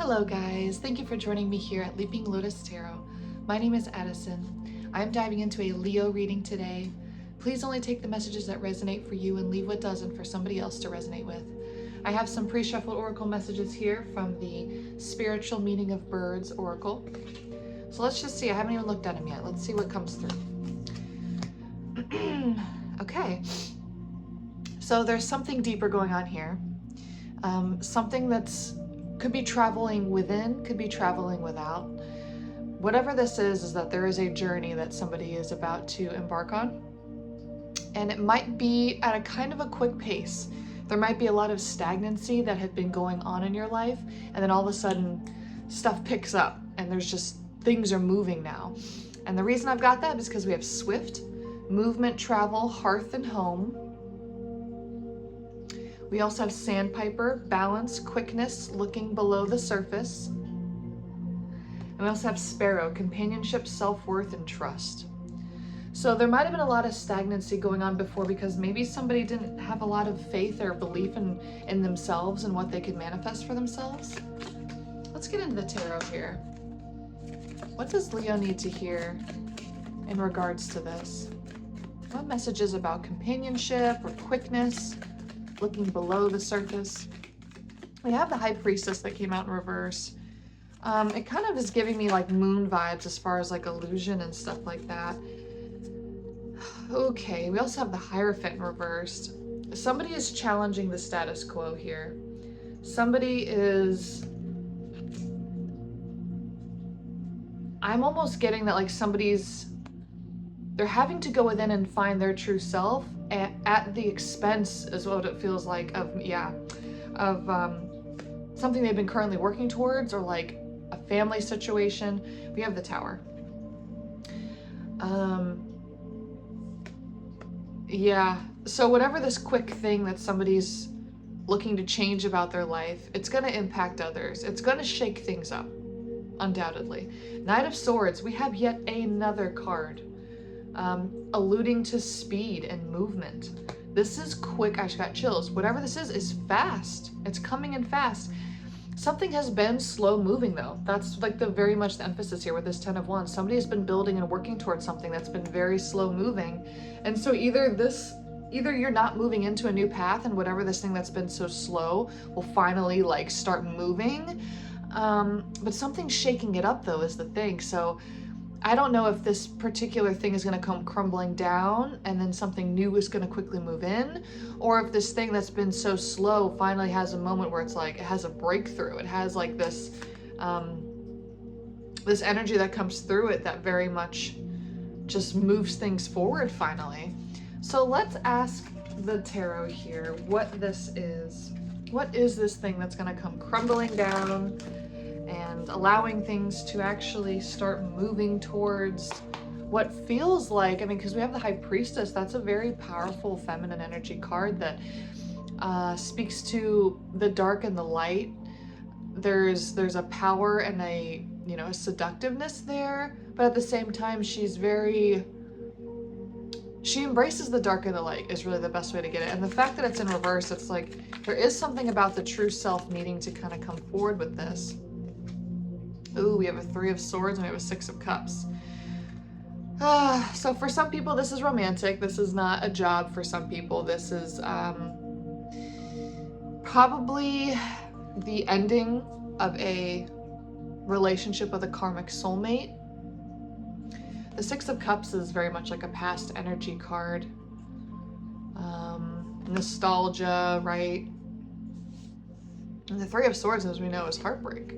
Hello guys, thank you for joining me here at Leaping Lotus Tarot. My name is Addison. I'm diving into a Leo reading today. Please only take the messages that resonate for you and leave what doesn't for somebody else to resonate with. I have some pre-shuffled oracle messages here from the Spiritual Meaning of Birds Oracle. So let's just see, I haven't even looked at them yet. Let's see what comes through. Okay, so there's something deeper going on here. Something that's could be traveling within, could be traveling without. Whatever this is that there is a journey that somebody is about to embark on. And it might be at a kind of a quick pace. There might be a lot of stagnancy that had been going on in your life, and then all of a sudden stuff picks up and there's just, things are moving now. And the reason I've got that is because we have swift, movement, travel, hearth, and home. We also have sandpiper, balance, quickness, looking below the surface. And we also have sparrow, companionship, self-worth, and trust. So there might have been a lot of stagnancy going on before because maybe somebody didn't have a lot of faith or belief in themselves and what they could manifest for themselves. Let's get into the tarot here. What does Leo need to hear in regards to this? What messages about companionship or quickness? Looking below the surface. We have the High Priestess that came out in reverse. It kind of is giving me like moon vibes as far as like illusion and stuff like that. Okay, we also have the Hierophant reversed. Somebody is challenging the status quo here. Somebody is... I'm almost getting that like they're having to go within and find their true self at the expense, is what it feels like, of something they've been currently working towards, or like a family situation. We have the Tower. Yeah, so whatever this quick thing that somebody's looking to change about their life, it's going to impact others. It's going to shake things up, undoubtedly. Knight of Swords, we have yet another card. Alluding to speed and movement. This is quick. I just got chills. Whatever this is fast. It's coming in fast. Something has been slow moving though. That's like very much the emphasis here with this 10 of Wands. Somebody has been building and working towards something that's been very slow moving. And so either you're not moving into a new path, and whatever this thing that's been so slow will finally like start moving. But something's shaking it up though is the thing. So I don't know if this particular thing is going to come crumbling down and then something new is going to quickly move in, or if this thing that's been so slow finally has a moment where it's like it has a breakthrough. It has like this this energy that comes through it that very much just moves things forward finally. So let's ask the tarot here what this is. What is this thing that's going to come crumbling down and allowing things to actually start moving towards what feels like, I mean, because we have the High Priestess, that's a very powerful feminine energy card that speaks to the dark and the light. There's a power and a seductiveness there, but at the same time she embraces the dark and the light is really the best way to get it. And the fact that it's in reverse, it's like there is something about the true self needing to kind of come forward with this. Ooh, we have a 3 of Swords and we have a 6 of Cups. So for some people, this is romantic. This is not a job for some people. This is probably the ending of a relationship with a karmic soulmate. The 6 of Cups is very much like a past energy card. Nostalgia, right? And the 3 of Swords, as we know, is heartbreak.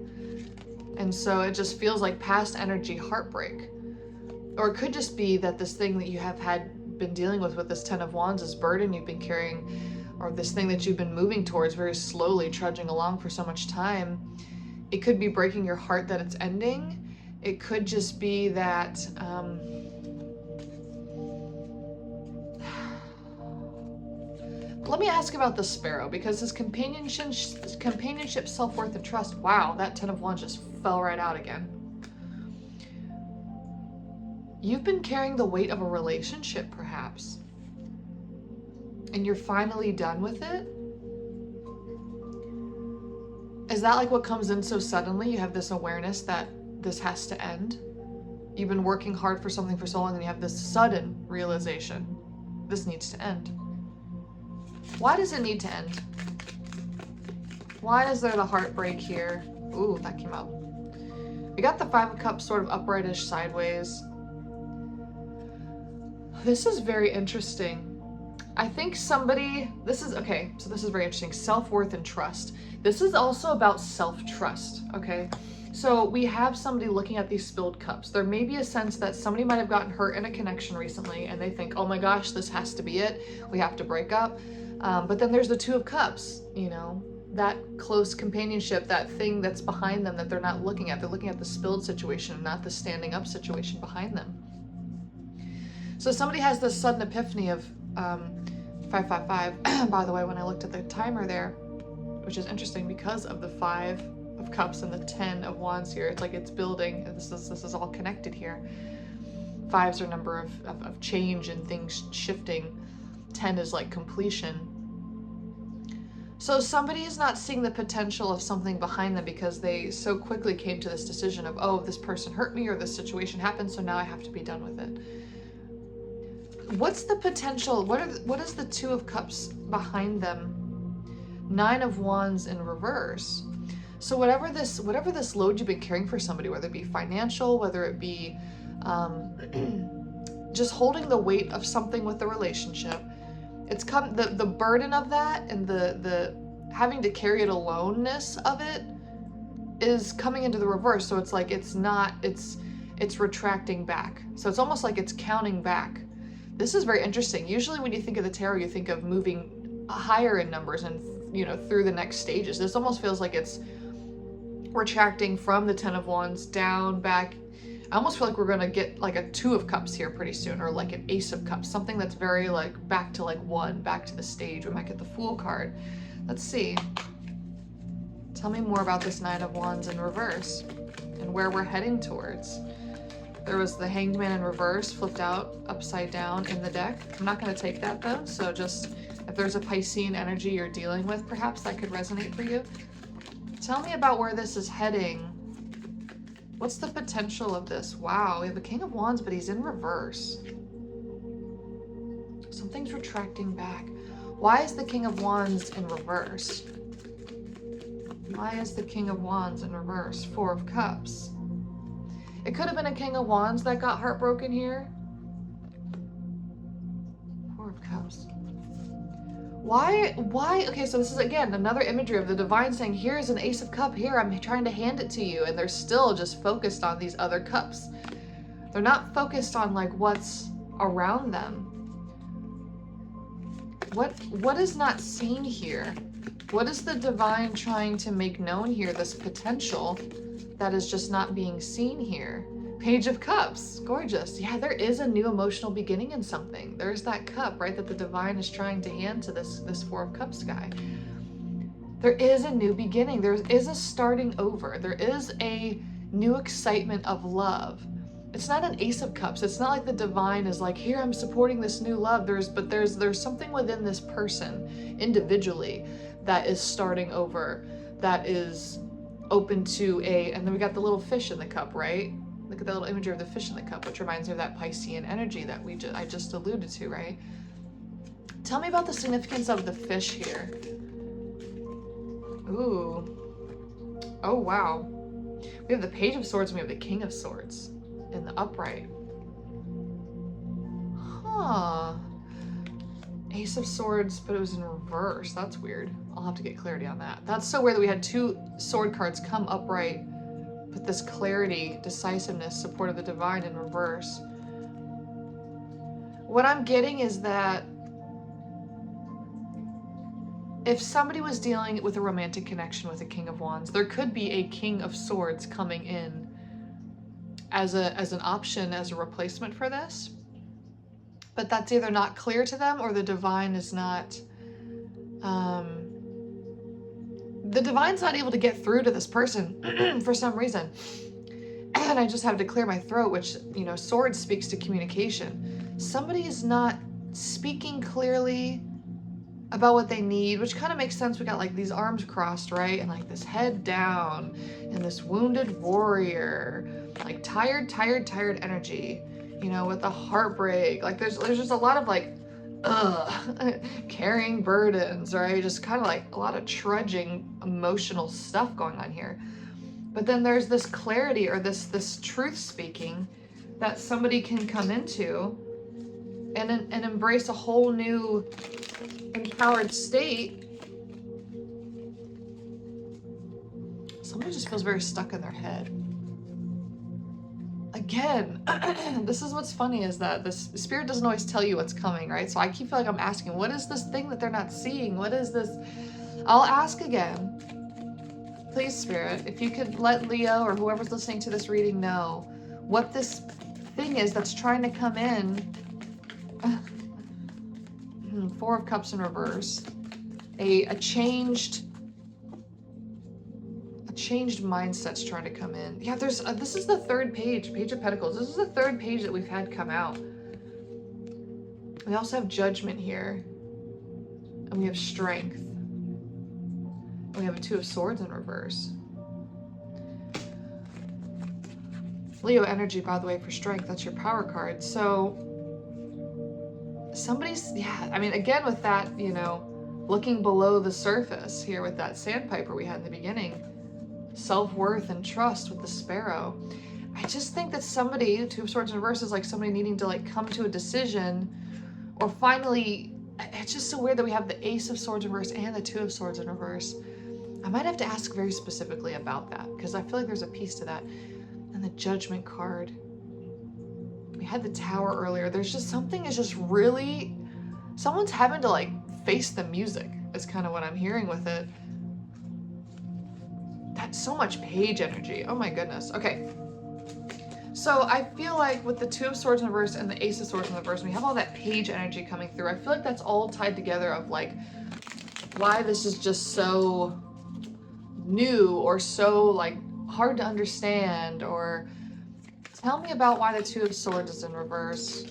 And so it just feels like past energy heartbreak. Or it could just be that this thing that you have been dealing with this 10 of Wands, this burden you've been carrying, or this thing that you've been moving towards very slowly, trudging along for so much time. It could be breaking your heart that it's ending. It could just be that let me ask about the Sparrow, because his companionship, self-worth, and trust. Wow, that 10 of Wands just fell right out again. You've been carrying the weight of a relationship, perhaps, and you're finally done with it. Is that like what comes in so suddenly? You have this awareness that this has to end. You've been working hard for something for so long and you have this sudden realization. This needs to end. Why does it need to end? Why is there the heartbreak here? Ooh, that came out. We got the Five of Cups sort of uprightish sideways. This is very interesting. I think somebody, this is very interesting. Self-worth and trust. This is also about self-trust, okay? So we have somebody looking at these spilled cups. There may be a sense that somebody might have gotten hurt in a connection recently and they think, oh my gosh, this has to be it. We have to break up. But then there's the Two of Cups, you know, that close companionship, that thing that's behind them that they're not looking at. They're looking at the spilled situation, not the standing up situation behind them. So somebody has this sudden epiphany of 555. By the way, when I looked at the timer there, which is interesting because of the Five of Cups and the 10 of Wands here, it's like it's building. This is all connected here. Fives are number of change and things shifting. 10 is like completion. So somebody is not seeing the potential of something behind them because they so quickly came to this decision of, oh, this person hurt me or this situation happened, so now I have to be done with it. What's the potential? What is the Two of Cups behind them? Nine of Wands in reverse. So whatever this load you've been carrying for somebody, whether it be financial, whether it be just holding the weight of something with the relationship, it's come the burden of that and the having to carry it aloneness of it is coming into the reverse. So it's like it's retracting back. So it's almost like it's counting back. This is very interesting. Usually when you think of the tarot, you think of moving higher in numbers and, you know, through the next stages. This almost feels like it's retracting from the 10 of Wands down, back. I almost feel like we're going to get like a Two of Cups here pretty soon, or like an Ace of Cups, something that's very like back to like one, back to the stage. We might get the Fool card. Let's see. Tell me more about this Nine of Wands in reverse and where we're heading towards. There was the Hanged Man in reverse, flipped out, upside down in the deck. I'm not going to take that though, so just if there's a Piscean energy you're dealing with, perhaps that could resonate for you. Tell me about where this is heading. What's the potential of this? Wow, we have a King of Wands, but he's in reverse. Something's retracting back. Why is the King of Wands in reverse? Why is the King of Wands in reverse? Four of Cups. It could have been a King of Wands that got heartbroken here. Four of Cups. Why? Okay, so this is again another imagery of the divine saying, here's an Ace of Cup, here, I'm trying to hand it to you. And they're still just focused on these other cups. They're not focused on like what's around them. What is not seen here? What is the divine trying to make known here, this potential that is just not being seen here? Page of Cups, gorgeous. Yeah, there is a new emotional beginning in something. There's that cup, right, that the divine is trying to hand to this Four of Cups guy. There is a new beginning. There is a starting over. There is a new excitement of love. It's not an Ace of Cups. It's not like the divine is like, here, I'm supporting this new love. There's something within this person individually that is starting over, that is open to and then we got the little fish in the cup, right? Look at that little imagery of the fish in the cup, which reminds me of that Piscean energy that I just alluded to, right? Tell me about the significance of the fish here. Ooh. Oh, wow. We have the Page of Swords and we have the King of Swords in the upright. Huh. Ace of Swords, but it was in reverse. That's weird. I'll have to get clarity on that. That's so weird that we had two sword cards come upright, but this clarity, decisiveness, support of the divine in reverse. What I'm getting is that if somebody was dealing with a romantic connection with a King of Wands, there could be a King of Swords coming in as an option, as a replacement for this. But that's either not clear to them or the divine is not, the divine's not able to get through to this person for some reason. And I just have to clear my throat, which, you know, Swords speaks to communication. Somebody is not speaking clearly about what they need, which kind of makes sense. We got like these arms crossed, right? And like this head down and this wounded warrior, like tired energy, you know, with the heartbreak. Like there's just a lot of like, carrying burdens, right? Just kind of like a lot of trudging emotional stuff going on here. But then there's this clarity or this truth speaking that somebody can come into and embrace a whole new empowered state. Somebody just feels very stuck in their head. Again, this is what's funny, is that the spirit doesn't always tell you what's coming, right? So I keep feeling like I'm asking, what is this thing that they're not seeing? What is this? I'll ask again. Please, Spirit, if you could let Leo or whoever's listening to this reading know what this thing is that's trying to come in. Four of Cups in reverse. A changed mindset's trying to come in. Yeah, there's this is the third page of Pentacles. This is the third page that we've had come out. We also have Judgment here, and we have Strength. We have a Two of Swords in reverse. Leo energy, by the way, for Strength. That's your power card. So somebody's, yeah, I mean, again with that, you know, looking below the surface here with that sandpiper we had in the beginning. Self-worth and trust with the sparrow. I just think that somebody, Two of Swords in reverse, is like somebody needing to like come to a decision, or finally, it's just so weird that we have the Ace of Swords in reverse and the Two of Swords in reverse. I might have to ask very specifically about that, because I feel like there's a piece to that. And the Judgment card. We had the Tower earlier. There's just something is just really, someone's having to like face the music is kind of what I'm hearing with it. That's so much page energy. Oh my goodness. Okay. So I feel like with the Two of Swords in reverse and the Ace of Swords in reverse, we have all that page energy coming through. I feel like that's all tied together of like why this is just so new or so like hard to understand. Or tell me about why the Two of Swords is in reverse.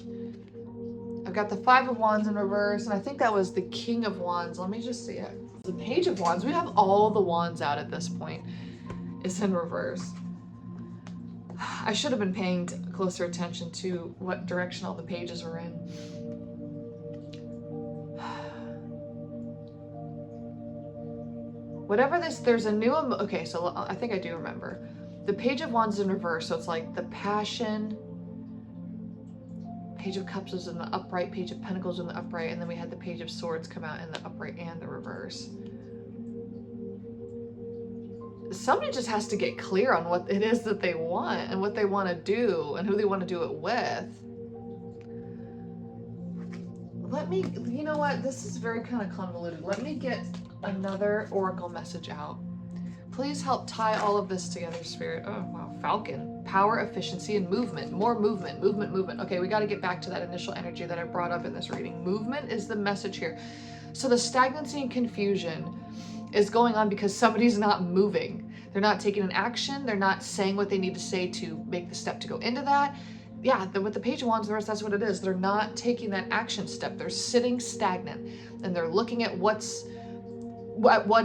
I've got the Five of Wands in reverse, and I think that was the King of Wands. Let me just see it. The Page of Wands. We have all the wands out at this point. Is in reverse. I should have been paying closer attention to what direction all the pages were in. Whatever this, there's a new, okay, so I think I do remember. The Page of Wands is in reverse, so it's like the passion. Page of Cups is in the upright, Page of Pentacles in the upright, and then we had the Page of Swords come out in the upright and the reverse. Somebody just has to get clear on what it is that they want and what they want to do and who they want to do it with. Let me, you know what, this is very kind of convoluted. Let me get another oracle message out. Please help tie all of this together, Spirit. Oh, wow. Falcon. Power, efficiency, and movement. More movement. Movement. Okay, we got to get back to that initial energy that I brought up in this reading. Movement is the message here. So the stagnancy and confusion is going on because somebody's not moving. They're not taking an action. They're not saying what they need to say to make the step to go into that. Yeah, with the Page of Wands, that's what it is. They're not taking that action step. They're sitting stagnant, and they're looking at what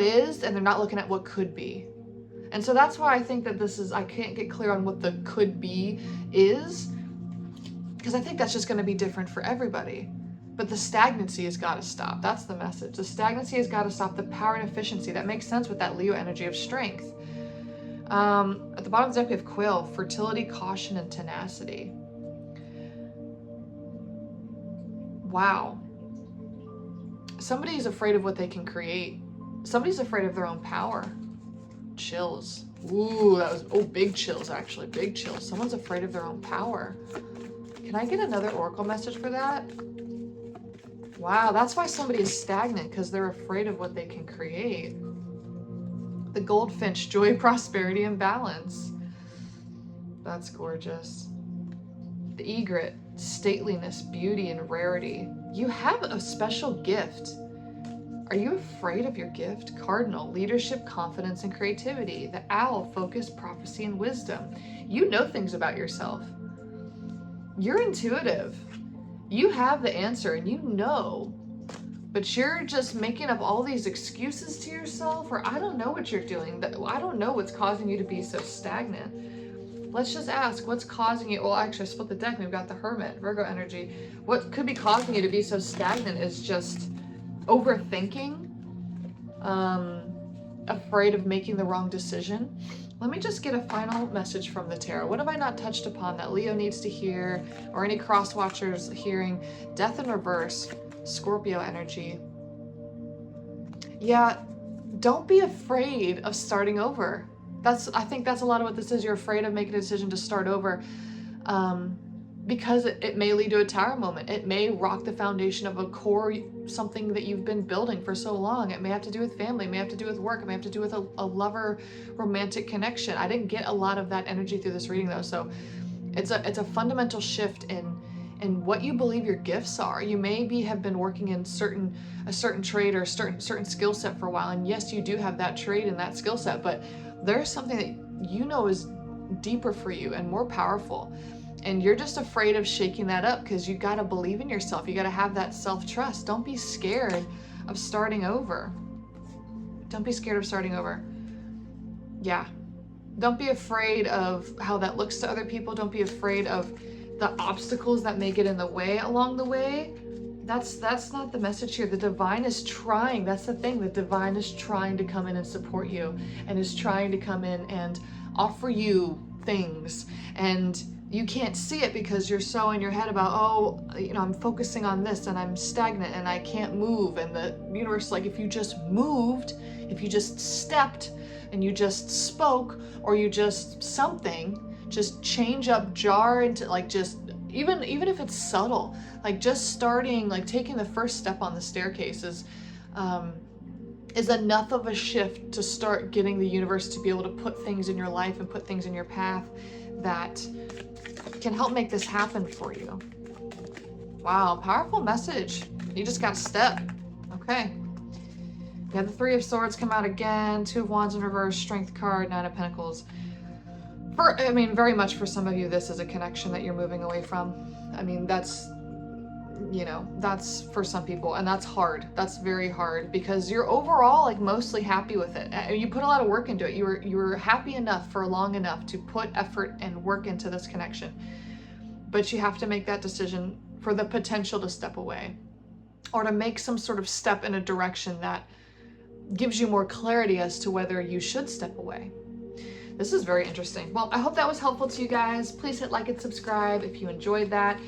is, and they're not looking at what could be. And so that's why I think that this is, I can't get clear on what the could be is, because I think that's just going to be different for everybody. But the stagnancy has got to stop. That's the message. The stagnancy has got to stop. The power and efficiency. That makes sense with that Leo energy of strength. At the bottom of the deck, we have Quill, fertility, caution, and tenacity. Wow. Somebody's afraid of what they can create. Somebody's afraid of their own power. Chills. Ooh, that was, oh, big chills, actually. Big chills. Someone's afraid of their own power. Can I get another oracle message for that? Wow, that's why somebody is stagnant, because they're afraid of what they can create. The Goldfinch, joy, prosperity, and balance. That's gorgeous. The Egret, stateliness, beauty, and rarity. You have a special gift. Are you afraid of your gift? Cardinal, leadership, confidence, and creativity. The Owl, focus, prophecy, and wisdom. You know things about yourself. You're intuitive. You have the answer, and you know but you're just making up all these excuses to yourself, or I don't know what you're doing. I don't know what's causing you to be so stagnant. Let's just ask, what's causing you? Well, actually, I split the deck. We've got the Hermit, Virgo energy. What could be causing you to be so stagnant is just overthinking, afraid of making the wrong decision. Let me just get a final message from the tarot. What have I not touched upon that Leo needs to hear, or any cross watchers hearing? Death in reverse, Scorpio energy. Yeah, don't be afraid of starting over. I think that's a lot of what this is. You're afraid of making a decision to start over, because it may lead to a tower moment. It may rock the foundation of a core, something that you've been building for so long. It may have to do with family, it may have to do with work, it may have to do with a lover romantic connection. I didn't get a lot of that energy through this reading though, so it's a fundamental shift in what you believe your gifts are. You maybe have been working in a certain trade or a certain skill set for a while, and yes, you do have that trade and that skill set, but there's something that you know is deeper for you and more powerful. And you're just afraid of shaking that up because you got to believe in yourself. You got to have that self-trust. Don't be scared of starting over. Don't be scared of starting over. Yeah. Don't be afraid of how that looks to other people. Don't be afraid of the obstacles that may get in the way along the way. That's not the message here. The divine is trying. That's the thing. The divine is trying to come in and support you, and is trying to come in and offer you things. And you can't see it because you're so in your head about, oh, you know, I'm focusing on this and I'm stagnant and I can't move. And the universe, like, if you just moved, if you just stepped and you just spoke, or you just something, just change up, jar into, like, just even if it's subtle, like just starting, like taking the first step on the staircase is enough of a shift to start getting the universe to be able to put things in your life and put things in your path that can help make this happen for you. Wow, powerful message. You just got to step. Okay. We have the Three of Swords come out again, Two of Wands in reverse, Strength card, Nine of Pentacles. Very much for some of you, this is a connection that you're moving away from. I mean, that's, you know, that's for some people, and that's hard. That's very hard because you're overall like mostly happy with it. You put a lot of work into it. You were happy enough for long enough to put effort and work into this connection. But you have to make that decision for the potential to step away, or to make some sort of step in a direction that gives you more clarity as to whether you should step away. This is very interesting. Well, I hope that was helpful to you guys. Please hit like and subscribe if you enjoyed that.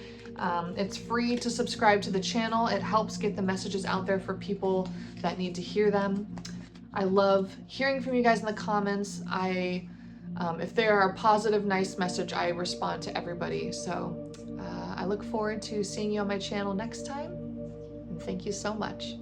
It's free to subscribe to the channel. It helps get the messages out there for people that need to hear them. I love hearing from you guys in the comments. If they are a positive, nice message, I respond to everybody. So I look forward to seeing you on my channel next time. And thank you so much.